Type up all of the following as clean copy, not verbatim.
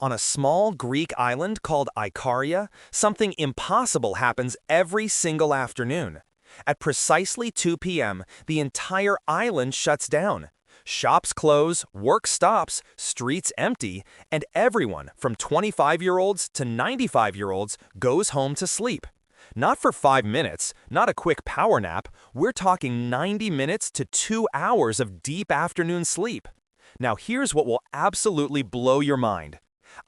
On a small Greek island called Ikaria, something impossible happens every single afternoon. At precisely 2 p.m., the entire island shuts down. Shops close, work stops, streets empty, and everyone from 25-year-olds to 95-year-olds goes home to sleep. Not for 5 minutes, not a quick power nap, we're talking 90 minutes to 2 hours of deep afternoon sleep. Now here's what will absolutely blow your mind.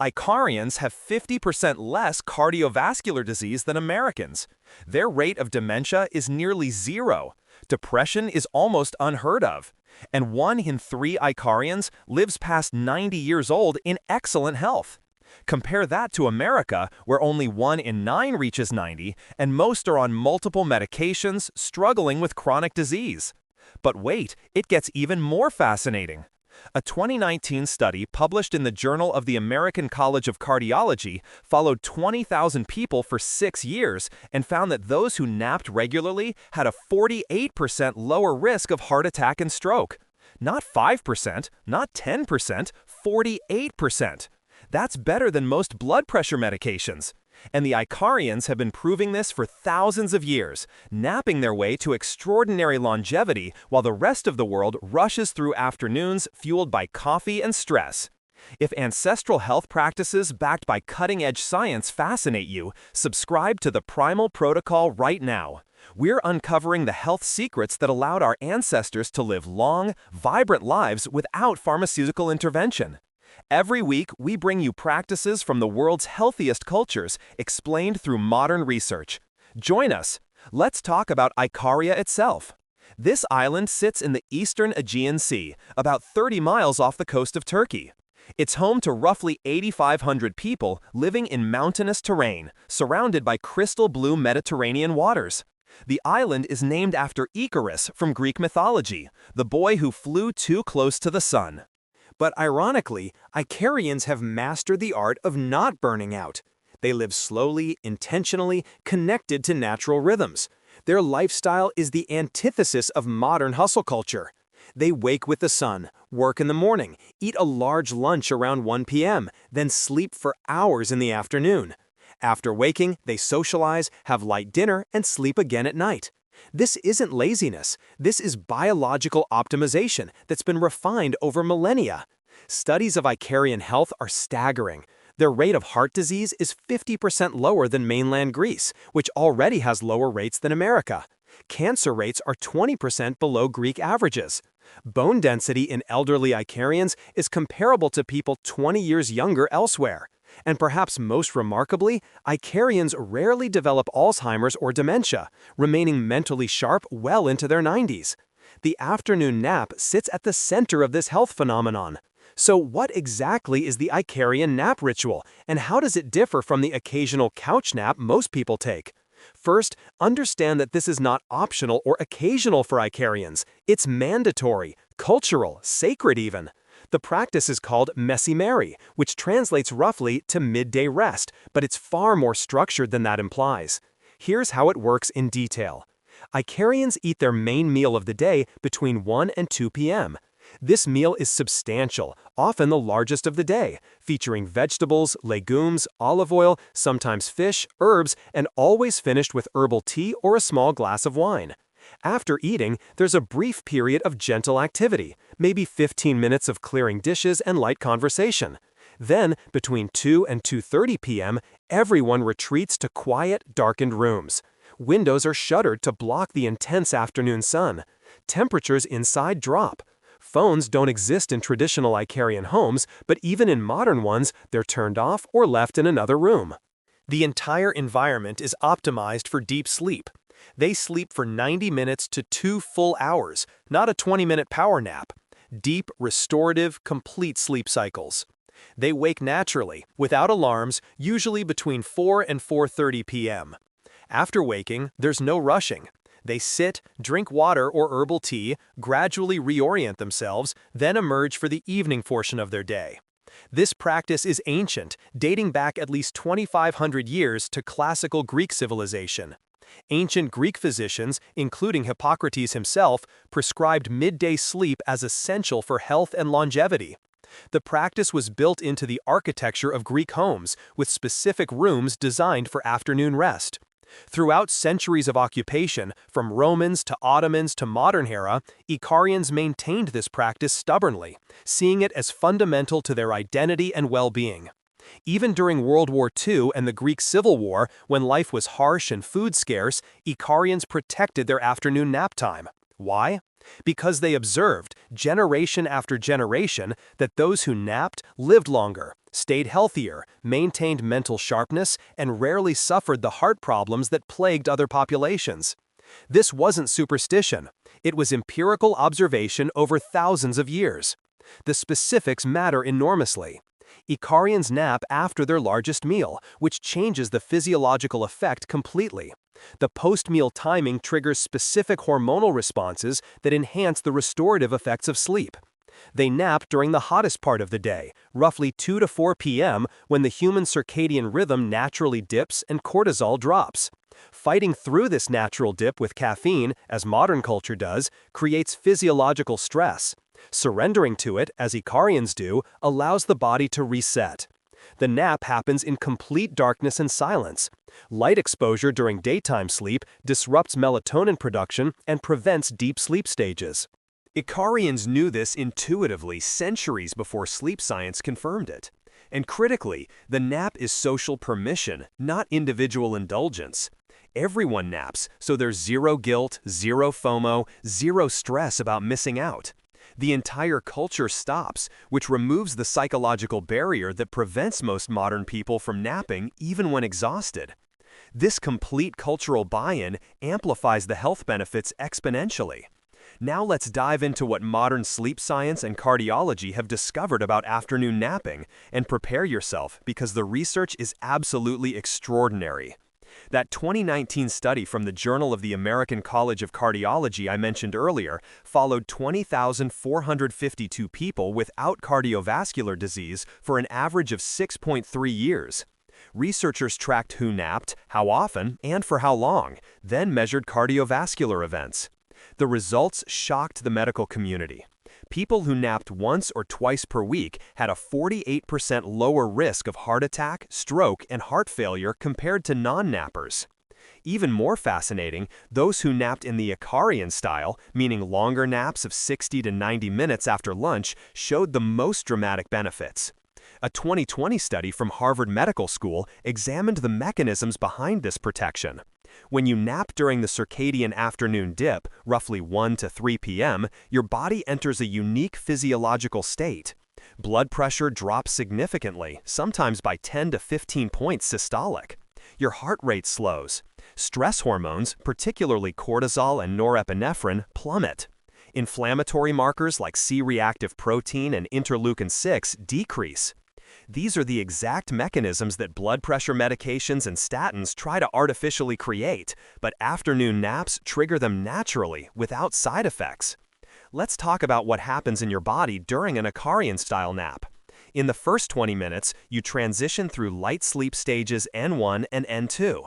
Icarians have 50% less cardiovascular disease than Americans. Their rate of dementia is nearly zero. Depression is almost unheard of. And 1 in 3 Icarians lives past 90 years old in excellent health. Compare that to America, where only 1 in 9 reaches 90, and most are on multiple medications, struggling with chronic disease. But wait, it gets even more fascinating. A 2019 study published in the Journal of the American College of Cardiology followed 20,000 people for 6 years and found that those who napped regularly had a 48% lower risk of heart attack and stroke. Not 5%, not 10%, 48%. That's better than most blood pressure medications. And the Icarians have been proving this for thousands of years, napping their way to extraordinary longevity while the rest of the world rushes through afternoons fueled by coffee and stress. If ancestral health practices backed by cutting-edge science fascinate you, subscribe to the Primal Protocol right now. We're uncovering the health secrets that allowed our ancestors to live long, vibrant lives without pharmaceutical intervention. Every week, we bring you practices from the world's healthiest cultures, explained through modern research. Join us. Let's talk about Ikaria itself. This island sits in the eastern Aegean Sea, about 30 miles off the coast of Turkey. It's home to roughly 8,500 people living in mountainous terrain, surrounded by crystal blue Mediterranean waters. The island is named after Icarus from Greek mythology, the boy who flew too close to the sun. But ironically, Icarians have mastered the art of not burning out. They live slowly, intentionally, connected to natural rhythms. Their lifestyle is the antithesis of modern hustle culture. They wake with the sun, work in the morning, eat a large lunch around 1 p.m., then sleep for hours in the afternoon. After waking, they socialize, have light dinner, and sleep again at night. This isn't laziness. This is biological optimization that's been refined over millennia. Studies of Icarian health are staggering. Their rate of heart disease is 50% lower than mainland Greece, which already has lower rates than America. Cancer rates are 20% below Greek averages. Bone density in elderly Icarians is comparable to people 20 years younger elsewhere. And perhaps most remarkably, Icarians rarely develop Alzheimer's or dementia, remaining mentally sharp well into their 90s. The afternoon nap sits at the center of this health phenomenon. So what exactly is the Icarian nap ritual, and how does it differ from the occasional couch nap most people take? First, understand that this is not optional or occasional for Icarians. It's mandatory, cultural, sacred even. The practice is called mesimeri, which translates roughly to midday rest, but it's far more structured than that implies. Here's how it works in detail. Icarians eat their main meal of the day between 1 and 2 p.m. This meal is substantial, often the largest of the day, featuring vegetables, legumes, olive oil, sometimes fish, herbs, and always finished with herbal tea or a small glass of wine. After eating, there's a brief period of gentle activity, maybe 15 minutes of clearing dishes and light conversation. Then, between 2 and 2:30 p.m., everyone retreats to quiet, darkened rooms. Windows are shuttered to block the intense afternoon sun. Temperatures inside drop. Phones don't exist in traditional Icarian homes, but even in modern ones, they're turned off or left in another room. The entire environment is optimized for deep sleep. They sleep for 90 minutes to 2 full hours, not a 20-minute power nap. Deep, restorative, complete sleep cycles. They wake naturally, without alarms, usually between 4 and 4:30 p.m. After waking, there's no rushing. They sit, drink water or herbal tea, gradually reorient themselves, then emerge for the evening portion of their day. This practice is ancient, dating back at least 2,500 years to classical Greek civilization. Ancient Greek physicians, including Hippocrates himself, prescribed midday sleep as essential for health and longevity. The practice was built into the architecture of Greek homes, with specific rooms designed for afternoon rest. Throughout centuries of occupation, from Romans to Ottomans to modern era, Icarians maintained this practice stubbornly, seeing it as fundamental to their identity and well-being. Even during World War II and the Greek Civil War, when life was harsh and food scarce, Icarians protected their afternoon nap time. Why? Because they observed, generation after generation, that those who napped lived longer, stayed healthier, maintained mental sharpness, and rarely suffered the heart problems that plagued other populations. This wasn't superstition. It was empirical observation over thousands of years. The specifics matter enormously. Icarians nap after their largest meal, which changes the physiological effect completely. The post-meal timing triggers specific hormonal responses that enhance the restorative effects of sleep. They nap during the hottest part of the day, roughly 2 to 4 p.m., when the human circadian rhythm naturally dips and cortisol drops. Fighting through this natural dip with caffeine, as modern culture does, creates physiological stress. Surrendering to it, as Icarians do, allows the body to reset. The nap happens in complete darkness and silence. Light exposure during daytime sleep disrupts melatonin production and prevents deep sleep stages. Icarians knew this intuitively centuries before sleep science confirmed it. And critically, the nap is social permission, not individual indulgence. Everyone naps, so there's zero guilt, zero FOMO, zero stress about missing out. The entire culture stops, which removes the psychological barrier that prevents most modern people from napping even when exhausted. This complete cultural buy-in amplifies the health benefits exponentially. Now let's dive into what modern sleep science and cardiology have discovered about afternoon napping, and prepare yourself because the research is absolutely extraordinary. That 2019 study from the Journal of the American College of Cardiology I mentioned earlier followed 20,452 people without cardiovascular disease for an average of 6.3 years. Researchers tracked who napped, how often, and for how long, then measured cardiovascular events. The results shocked the medical community. People who napped once or twice per week had a 48% lower risk of heart attack, stroke, and heart failure compared to non-nappers. Even more fascinating, those who napped in the Ikarian style, meaning longer naps of 60 to 90 minutes after lunch, showed the most dramatic benefits. A 2020 study from Harvard Medical School examined the mechanisms behind this protection. When you nap during the circadian afternoon dip, roughly 1 to 3 p.m., your body enters a unique physiological state. Blood pressure drops significantly, sometimes by 10 to 15 points systolic. Your heart rate slows. Stress hormones, particularly cortisol and norepinephrine, plummet. Inflammatory markers like C-reactive protein and interleukin-6 decrease. These are the exact mechanisms that blood pressure medications and statins try to artificially create, but afternoon naps trigger them naturally, without side effects. Let's talk about what happens in your body during an Icarian-style nap. In the first 20 minutes, you transition through light sleep stages N1 and N2.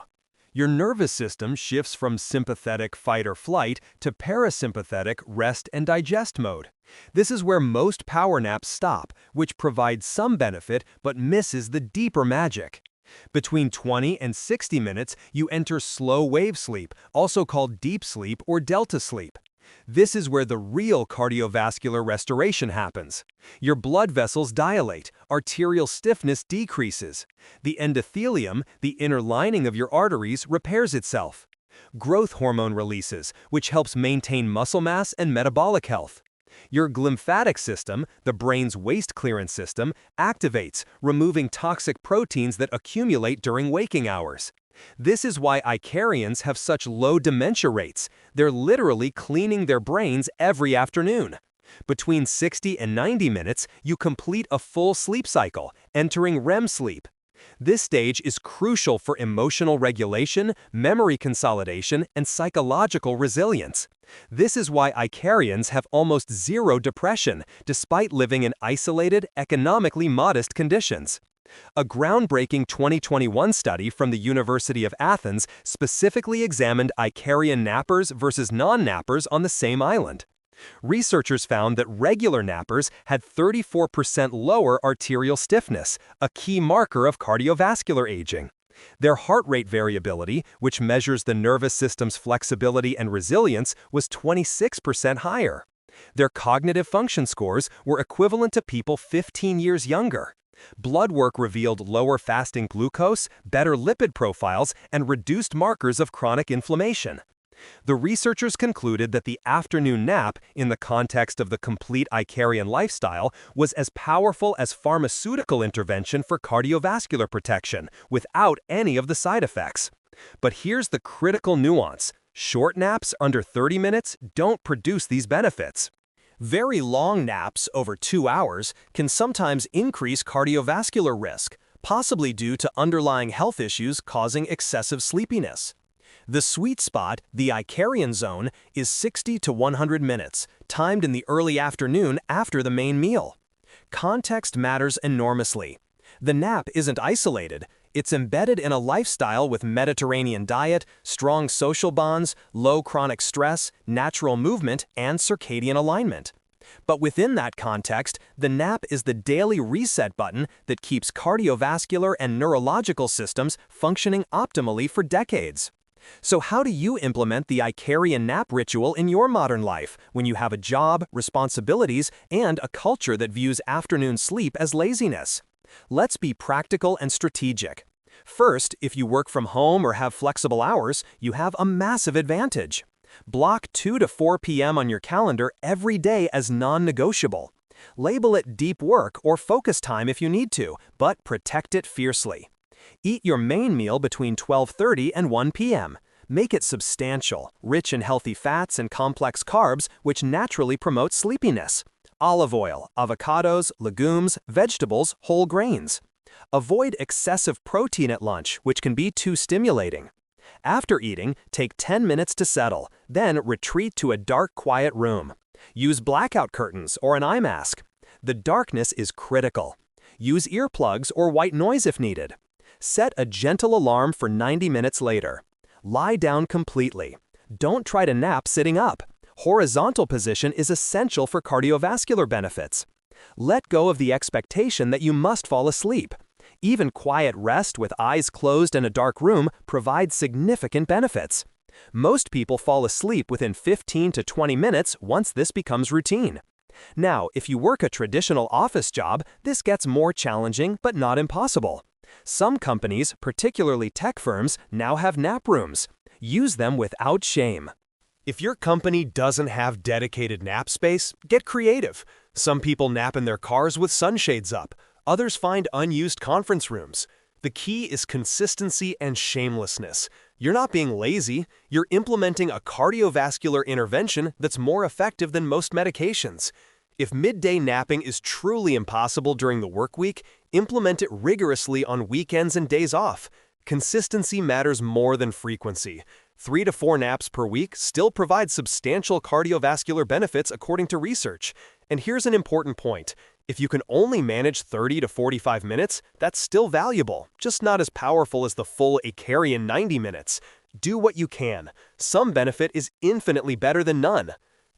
Your nervous system shifts from sympathetic fight or flight to parasympathetic rest and digest mode. This is where most power naps stop, which provides some benefit but misses the deeper magic. Between 20 and 60 minutes, you enter slow wave sleep, also called deep sleep or delta sleep. This is where the real cardiovascular restoration happens. Your blood vessels dilate, arterial stiffness decreases. The endothelium, the inner lining of your arteries, repairs itself. Growth hormone releases, which helps maintain muscle mass and metabolic health. Your glymphatic system, the brain's waste clearance system, activates, removing toxic proteins that accumulate during waking hours. This is why Icarians have such low dementia rates. They're literally cleaning their brains every afternoon. Between 60 and 90 minutes, you complete a full sleep cycle, entering REM sleep. This stage is crucial for emotional regulation, memory consolidation, and psychological resilience. This is why Icarians have almost zero depression, despite living in isolated, economically modest conditions. A groundbreaking 2021 study from the University of Athens specifically examined Icarian nappers versus non-nappers on the same island. Researchers found that regular nappers had 34% lower arterial stiffness, a key marker of cardiovascular aging. Their heart rate variability, which measures the nervous system's flexibility and resilience, was 26% higher. Their cognitive function scores were equivalent to people 15 years younger. Blood work revealed lower fasting glucose, better lipid profiles, and reduced markers of chronic inflammation. The researchers concluded that the afternoon nap, in the context of the complete Icarian lifestyle, was as powerful as pharmaceutical intervention for cardiovascular protection, without any of the side effects. But here's the critical nuance. Short naps under 30 minutes don't produce these benefits. Very long naps, over 2 hours, can sometimes increase cardiovascular risk, possibly due to underlying health issues causing excessive sleepiness. The sweet spot, the Icarian zone, is 60 to 100 minutes, timed in the early afternoon after the main meal. Context matters enormously. The nap isn't isolated. It's embedded in a lifestyle with Mediterranean diet, strong social bonds, low chronic stress, natural movement, and circadian alignment. But within that context, the nap is the daily reset button that keeps cardiovascular and neurological systems functioning optimally for decades. So how do you implement the Icarian nap ritual in your modern life when you have a job, responsibilities, and a culture that views afternoon sleep as laziness? Let's be practical and strategic. First, if you work from home or have flexible hours, you have a massive advantage. Block 2 to 4 p.m. on your calendar every day as non-negotiable. Label it deep work or focus time if you need to, but protect it fiercely. Eat your main meal between 12:30 and 1 p.m. Make it substantial, rich in healthy fats and complex carbs, which naturally promote sleepiness. Olive oil, avocados, legumes, vegetables, whole grains. Avoid excessive protein at lunch, which can be too stimulating. After eating, take 10 minutes to settle, then retreat to a dark, quiet room. Use blackout curtains or an eye mask. The darkness is critical. Use earplugs or white noise if needed. Set a gentle alarm for 90 minutes later. Lie down completely. Don't try to nap sitting up. Horizontal position is essential for cardiovascular benefits. Let go of the expectation that you must fall asleep. Even quiet rest with eyes closed in a dark room provides significant benefits. Most people fall asleep within 15 to 20 minutes once this becomes routine. Now, if you work a traditional office job, this gets more challenging but not impossible. Some companies, particularly tech firms, now have nap rooms. Use them without shame. If your company doesn't have dedicated nap space, get creative. Some people nap in their cars with sunshades up. Others find unused conference rooms. The key is consistency and shamelessness. You're not being lazy. You're implementing a cardiovascular intervention that's more effective than most medications. If midday napping is truly impossible during the work week, implement it rigorously on weekends and days off. Consistency matters more than frequency. 3 to 4 naps per week still provide substantial cardiovascular benefits according to research. And here's an important point. If you can only manage 30 to 45 minutes, that's still valuable, just not as powerful as the full Icarian 90 minutes. Do what you can. Some benefit is infinitely better than none.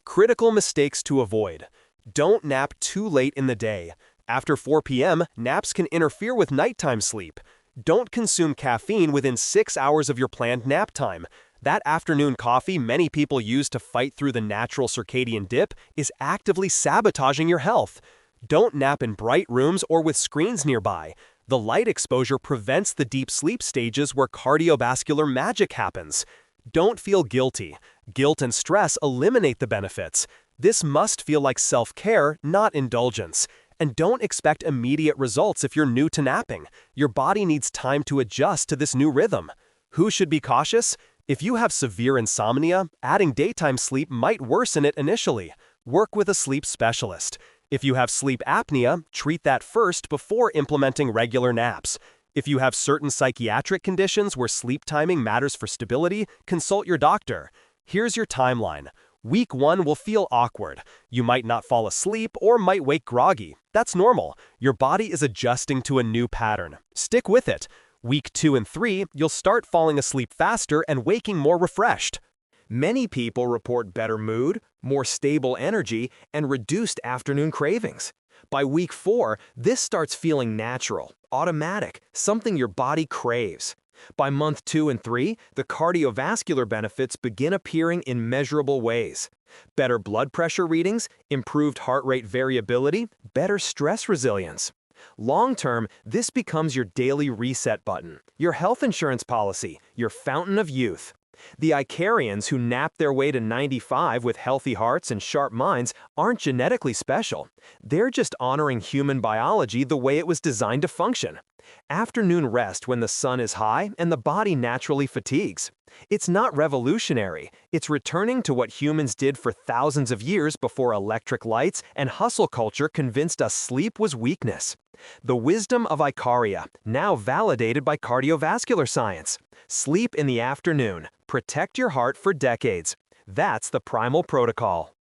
Critical mistakes to avoid. Don't nap too late in the day. After 4 p.m., naps can interfere with nighttime sleep. Don't consume caffeine within 6 hours of your planned nap time. That afternoon coffee many people use to fight through the natural circadian dip is actively sabotaging your health. Don't nap in bright rooms or with screens nearby. The light exposure prevents the deep sleep stages where cardiovascular magic happens. Don't feel guilty. Guilt and stress eliminate the benefits. This must feel like self-care, not indulgence. And don't expect immediate results if you're new to napping. Your body needs time to adjust to this new rhythm. Who should be cautious? If you have severe insomnia, adding daytime sleep might worsen it initially. Work with a sleep specialist. If you have sleep apnea, treat that first before implementing regular naps. If you have certain psychiatric conditions where sleep timing matters for stability, consult your doctor. Here's your timeline. Week 1 will feel awkward. You might not fall asleep or might wake groggy. That's normal. Your body is adjusting to a new pattern. Stick with it. Week 2 and 3, you'll start falling asleep faster and waking more refreshed. Many people report better mood, more stable energy, and reduced afternoon cravings. By week 4, this starts feeling natural, automatic, something your body craves. By month 2 and 3, the cardiovascular benefits begin appearing in measurable ways. Better blood pressure readings, improved heart rate variability, better stress resilience. Long-term, this becomes your daily reset button, your health insurance policy, your fountain of youth. The Icarians who nap their way to 95 with healthy hearts and sharp minds aren't genetically special. They're just honoring human biology the way it was designed to function. Afternoon rest when the sun is high and the body naturally fatigues. It's not revolutionary. It's returning to what humans did for thousands of years before electric lights and hustle culture convinced us sleep was weakness. The wisdom of Ikaria, now validated by cardiovascular science. Sleep in the afternoon. Protect your heart for decades. That's the primal protocol.